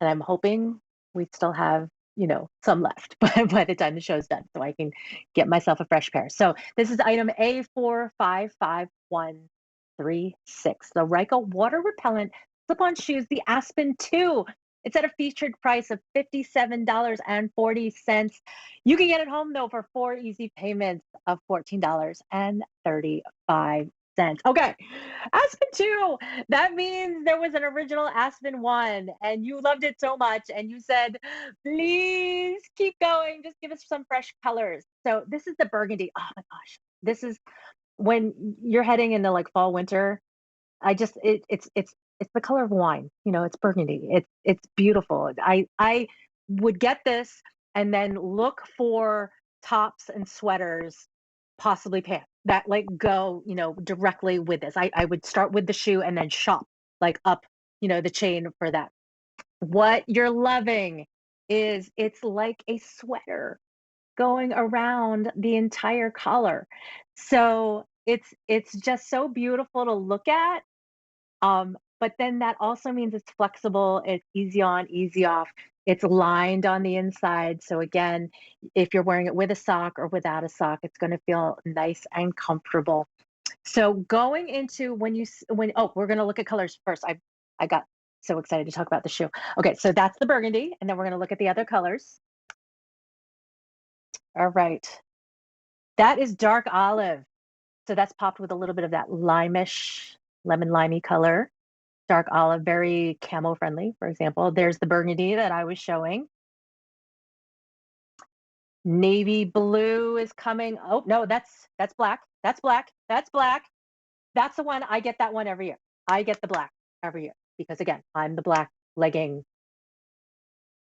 and I'm hoping we still have, some left by the time the show's done, so I can get myself a fresh pair. So this is item A455136, the Ryka water repellent slip-on shoes, the Aspen 2. It's at a featured price of $57.40. You can get it home though for 4 easy payments of $14.35. Okay, Aspen 2. That means there was an original Aspen 1 and you loved it so much and you said, please keep going. Just give us some fresh colors. So this is the burgundy. Oh my gosh. This is when you're heading into like fall, winter. It's the color of wine. It's burgundy. It's beautiful. I would get this and then look for tops and sweaters, possibly pants that like go, directly with this. I would start with the shoe and then shop like up, the chain for that. What you're loving is it's like a sweater going around the entire collar. So it's just so beautiful to look at. But then that also means it's flexible, it's easy on, easy off. It's lined on the inside. So again, if you're wearing it with a sock or without a sock, it's going to feel nice and comfortable. So going into we're going to look at colors first. I got so excited to talk about the shoe. Okay, so that's the burgundy, and then we're going to look at the other colors. All right. That is dark olive. So that's popped with a little bit of that lemon limey color. Dark olive, very camo friendly, for example. There's the burgundy that I was showing. Navy blue is coming. Oh, no, that's black. That's black. That's black. That's the one. I get that one every year. I get the black every year because, again, I'm the black legging.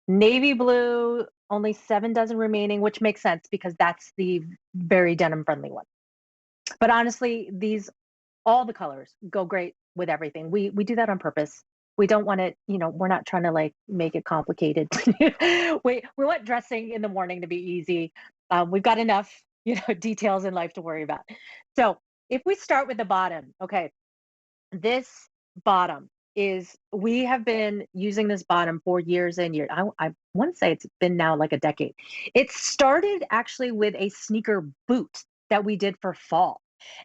Navy blue, only 7 dozen remaining, which makes sense because that's the very denim friendly one. But honestly, all the colors go great with everything. We do that on purpose. We don't want it, we're not trying to like make it complicated. We want dressing in the morning to be easy. We've got enough, details in life to worry about. So if we start with the bottom, okay, this bottom we have been using this bottom for years and years. I want to say it's been now like a decade. It started actually with a sneaker boot that we did for fall.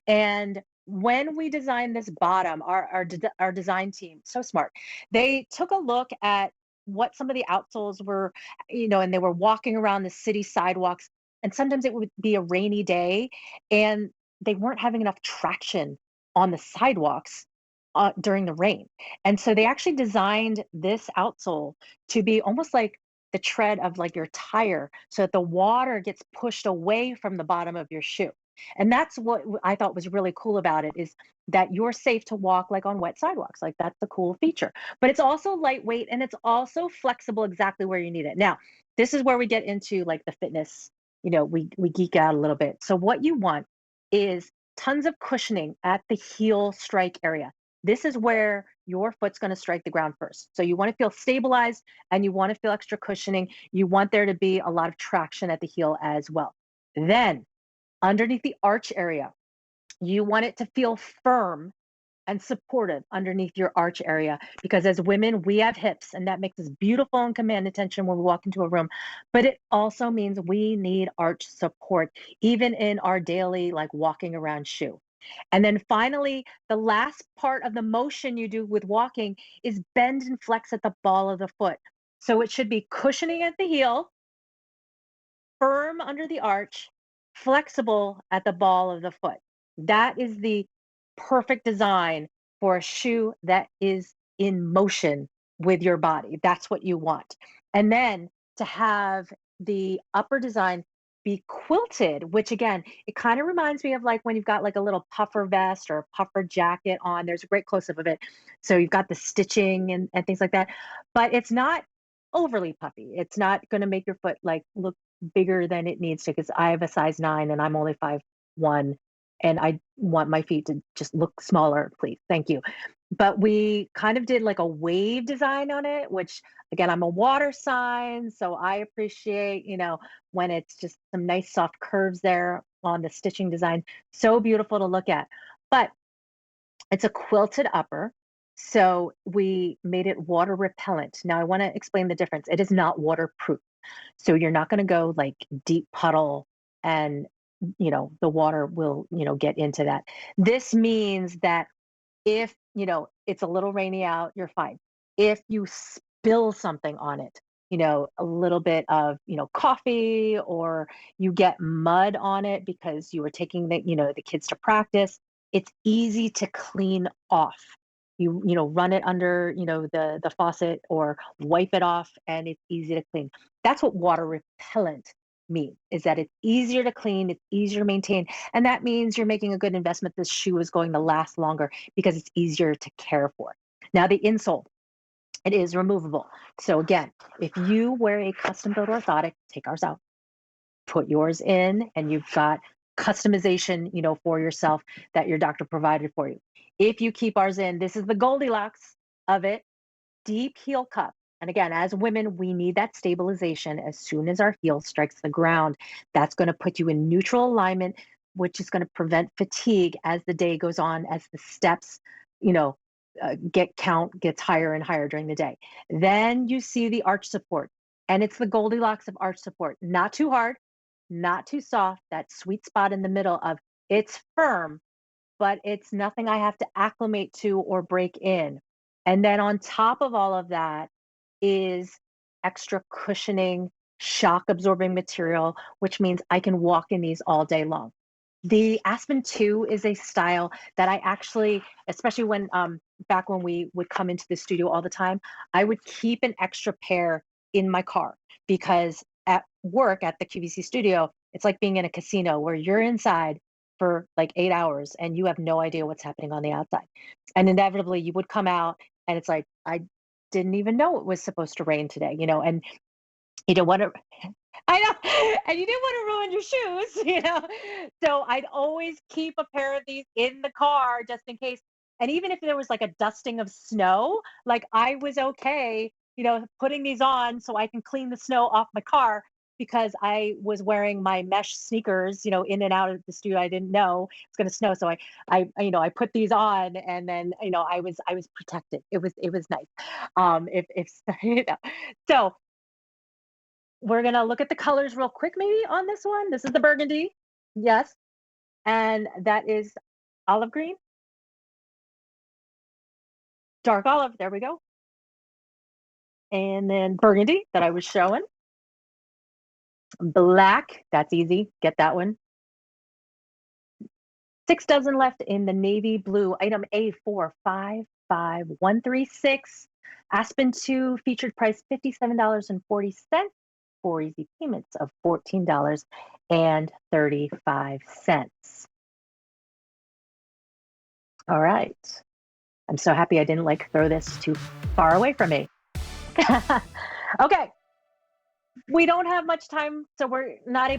And when we designed this bottom, our design team, so smart, they took a look at what some of the outsoles were, and they were walking around the city sidewalks. And sometimes it would be a rainy day and they weren't having enough traction on the sidewalks during the rain. And so they actually designed this outsole to be almost like the tread of like your tire so that the water gets pushed away from the bottom of your shoe. And that's what I thought was really cool about it is that you're safe to walk like on wet sidewalks. Like that's the cool feature. But it's also lightweight and it's also flexible exactly where you need it. Now, this is where we get into like the fitness, we geek out a little bit. So what you want is tons of cushioning at the heel strike area. This is where your foot's going to strike the ground first. So you want to feel stabilized and you want to feel extra cushioning. You want there to be a lot of traction at the heel as well. Then underneath the arch area, you want it to feel firm and supportive underneath your arch area because as women, we have hips and that makes us beautiful and command attention when we walk into a room. But it also means we need arch support, even in our daily, like walking around shoe. And then finally, the last part of the motion you do with walking is bend and flex at the ball of the foot. So it should be cushioning at the heel, firm under the arch, flexible at the ball of the foot. That is the perfect design for a shoe that is in motion with your body. That's what you want. And then to have the upper design be quilted, which again, it kind of reminds me of like when you've got like a little puffer vest or a puffer jacket on. There's a great close up of it. So you've got the stitching and things like that, but it's not overly puffy. It's not going to make your foot like look bigger than it needs to because I have a size 9 and I'm only 5'1", and I want my feet to just look smaller, please. Thank you. But we kind of did like a wave design on it, which again, I'm a water sign, so I appreciate, when it's just some nice soft curves there on the stitching design. So beautiful to look at. But it's a quilted upper. So we made it water repellent. Now I want to explain the difference. It is not waterproof. So you're not going to go like deep puddle and the water will, get into that. This means that if, it's a little rainy out, you're fine. If you spill something on it, a little bit of, coffee, or you get mud on it because you were taking the kids to practice, it's easy to clean off. Run it under, the faucet or wipe it off and it's easy to clean. That's what water repellent means, is that it's easier to clean, it's easier to maintain, and that means you're making a good investment. This shoe is going to last longer because it's easier to care for. Now, the insole, it is removable. So again, if you wear a custom built orthotic, take ours out, put yours in, and you've got customization, for yourself that your doctor provided for you. If you keep ours in, this is the Goldilocks of it, deep heel cup. And again, as women, we need that stabilization as soon as our heel strikes the ground. That's going to put you in neutral alignment, which is going to prevent fatigue as the day goes on, as the steps, you know, count gets higher and higher during the day. Then you see the arch support, and it's the Goldilocks of arch support. Not too hard, not too soft, that sweet spot in the middle of it's firm, but it's nothing I have to acclimate to or break in. And then on top of all of that is extra cushioning, shock absorbing material, which means I can walk in these all day long. The Aspen 2 is a style that I actually, especially when back when we would come into the studio all the time, I would keep an extra pair in my car, because at work at the QVC studio, it's like being in a casino where you're inside for like 8 hours and you have no idea what's happening on the outside. And inevitably you would come out and it's like, I didn't even know it was supposed to rain today, and you don't want to, I know, and you didn't want to ruin your shoes, So I'd always keep a pair of these in the car just in case. And even if there was like a dusting of snow, like I was okay, putting these on so I can clean the snow off my car, because I was wearing my mesh sneakers, in and out of the studio. I didn't know it's going to snow, so I put these on, and then I was protected. It was nice. If so we're gonna look at the colors real quick, maybe on this one. This is the burgundy, yes, and that is olive green, dark olive. There we go, and then burgundy that I was showing. Black, that's easy. Get that one. 6 dozen left in the navy blue, item A455136. Aspen 2, featured price $57.40, 4 easy payments of $14.35. All right. I'm so happy I didn't throw this too far away from me. Okay. We don't have much time, so we're not able